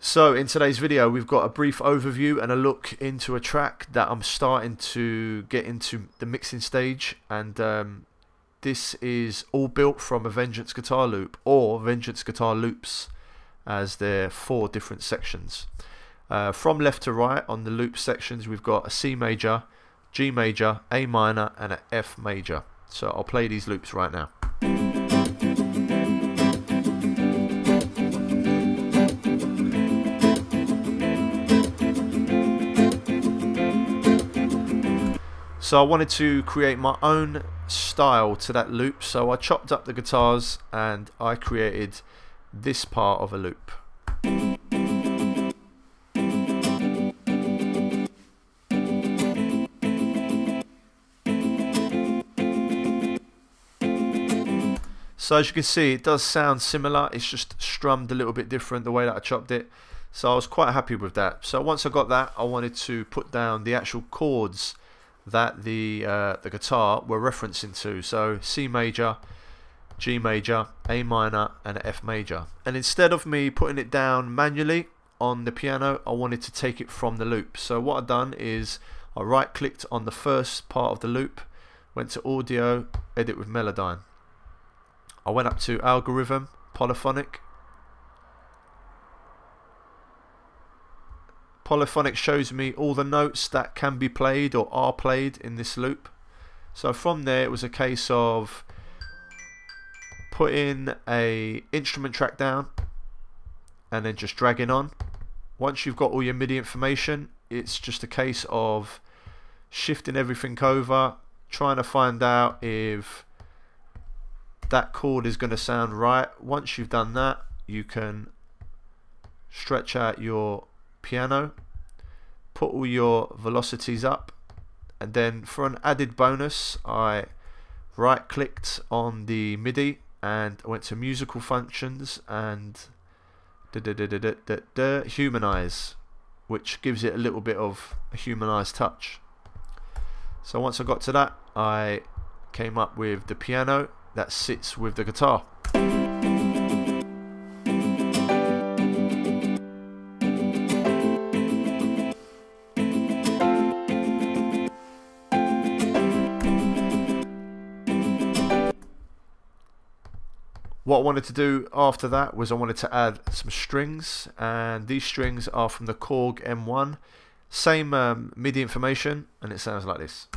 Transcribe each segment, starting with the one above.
So in today's video we've got a brief overview and a look into a track that I'm starting to get into the mixing stage, and this is all built from a Vengeance guitar loop, or Vengeance guitar loops, as they're 4 different sections. From left to right on the loop sections we've got a C major, G major, A minor and an F major. So I'll play these loops right now. So I wanted to create my own style to that loop, so I chopped up the guitars and I created this part of a loop. So as you can see, it does sound similar, it's just strummed a little bit different the way that I chopped it. So I was quite happy with that. So once I got that, I wanted to put down the actual chords that the guitar were referencing to. So C major, G major, A minor and F major. And instead of me putting it down manually on the piano, I wanted to take it from the loop. So what I've done is I right clicked on the first part of the loop, went to audio, edit with Melodyne. I went up to algorithm, polyphonic. Polyphonic shows me all the notes that can be played or are played in this loop. So from there it was a case of putting a instrument track down and then just dragging on. Once you've got all your MIDI information, it's just a case of shifting everything over, trying to find out if that chord is going to sound right. Once you've done that, you can stretch out your piano, put all your velocities up, and then for an added bonus I right clicked on the MIDI and I went to musical functions and humanize, which gives it a little bit of a humanized touch. So once I got to that, I came up with the piano that sits with the guitar. What I wanted to do after that was I wanted to add some strings, and these strings are from the Korg M1. Same MIDI information, and it sounds like this.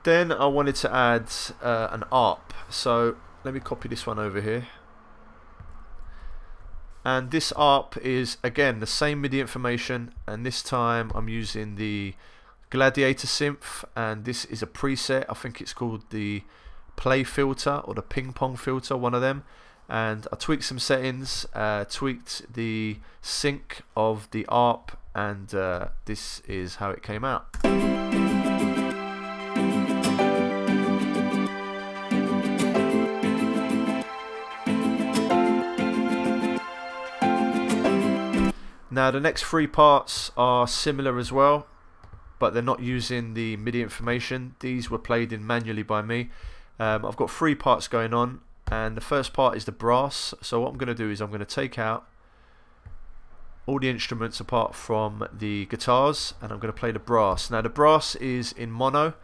Then I wanted to add an ARP, so let me copy this one over here. And this ARP is again the same MIDI information, and this time I'm using the Gladiator synth, and this is a preset. I think it's called the play filter or the ping pong filter, one of them. And I tweaked some settings, tweaked the sync of the ARP, and this is how it came out. Now the next 3 parts are similar as well, but they're not using the MIDI information. These were played in manually by me. I've got 3 parts going on, and the first part is the brass. So what I'm going to do is I'm going to take out all the instruments apart from the guitars, and I'm going to play the brass. Now the brass is in mono,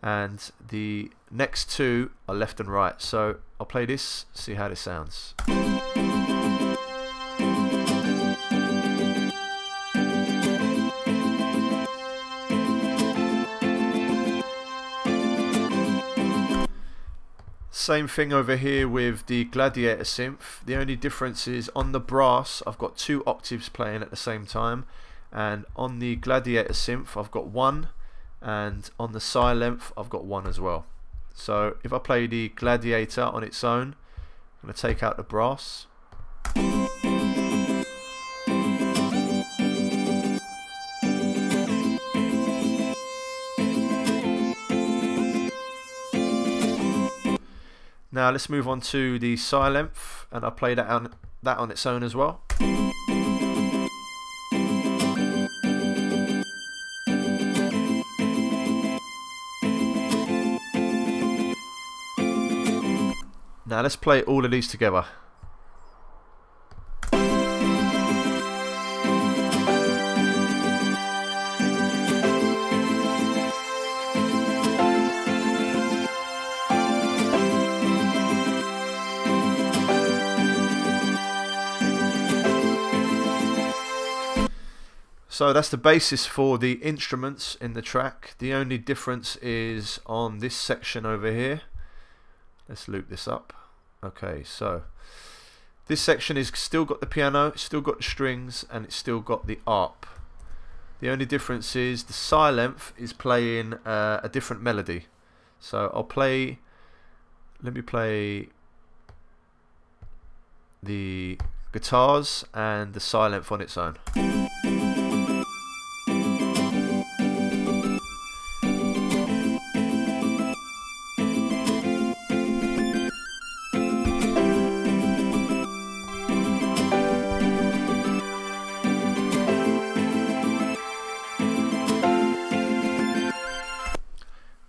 and the next 2 are left and right. So I'll play this, see how this sounds. Same thing over here with the Gladiator synth. The only difference is on the brass I've got 2 octaves playing at the same time, and on the Gladiator synth I've got 1, and on the Si length I've got 1 as well. So if I play the Gladiator on its own, I'm going to take out the brass. Now let's move on to the Si length, and I'll play that on its own as well. Now let's play all of these together. So that's the basis for the instruments in the track. The only difference is on this section over here. Let's loop this up. Okay, so this section is still got the piano, it's still got the strings, and it's still got the arp. The only difference is the Si length is playing a different melody. So I'll play, let me play the guitars and the Si length on its own.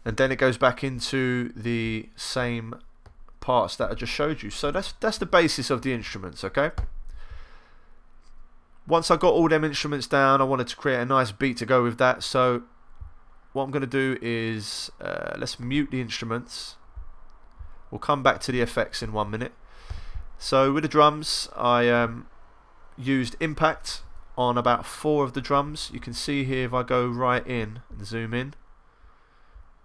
And then it goes back into the same parts that I just showed you. So that's the basis of the instruments, okay? Once I got all them instruments down, I wanted to create a nice beat to go with that. So what I'm going to do is let's mute the instruments. We'll come back to the effects in 1 minute. So with the drums, I used impact on about 4 of the drums. You can see here if I go right in and zoom in,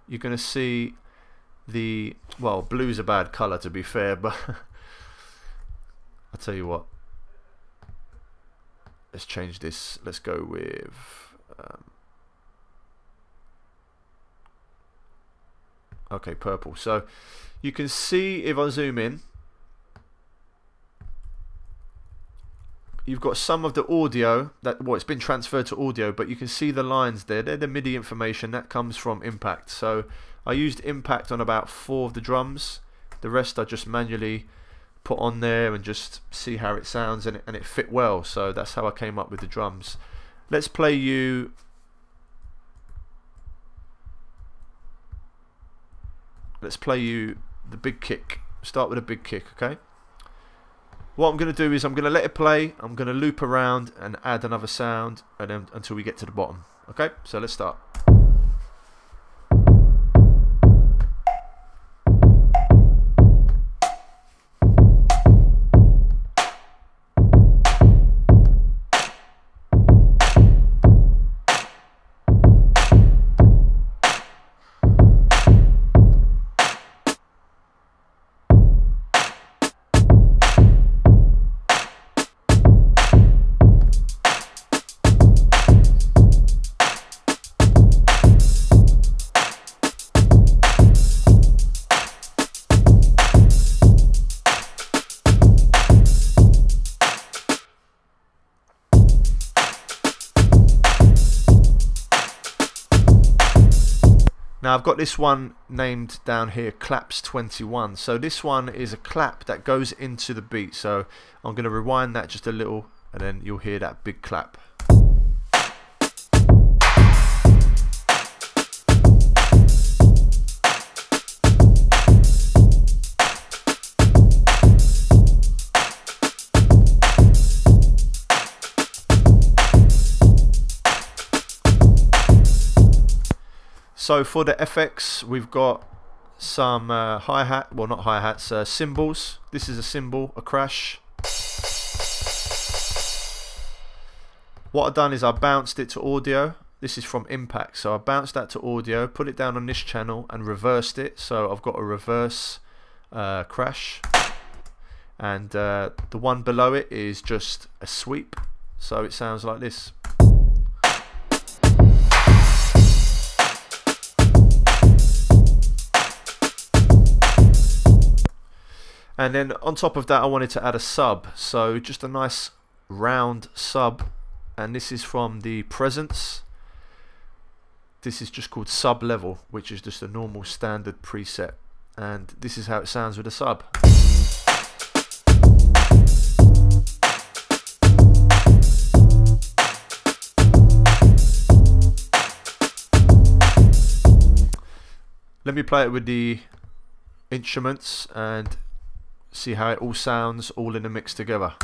you're going to see the, well, blue's a bad colour to be fair, but I'll tell you what, let's change this. Let's go with okay, purple. So you can see if I zoom in, you've got some of the audio that, well, it's been transferred to audio, but you can see the lines there. They're the MIDI information that comes from impact. So I used impact on about 4 of the drums. The rest I just manually put on there and just see how it sounds, and it fit well. So that's how I came up with the drums. Let's play you the big kick. Start with a big kick, okay? What I'm going to do is I'm going to let it play, I'm going to loop around and add another sound, and then until we get to the bottom. Okay, so let's start. Now I've got this one named down here, claps 21. So this one is a clap that goes into the beat. So I'm going to rewind that just a little, and then you'll hear that big clap. So for the FX, we've got some hi-hat, well not hi-hats, cymbals. This is a cymbal, a crash. What I've done is I bounced it to audio. This is from impact, so I bounced that to audio, put it down on this channel and reversed it. So I've got a reverse crash, and the one below it is just a sweep, so it sounds like this. And then on top of that I wanted to add a sub, so just a nice round sub, and this is from the Presence. This is just called sub level, which is just a normal standard preset, and this is how it sounds with a sub. Let me play it with the instruments, and see how it all sounds all in a mix together.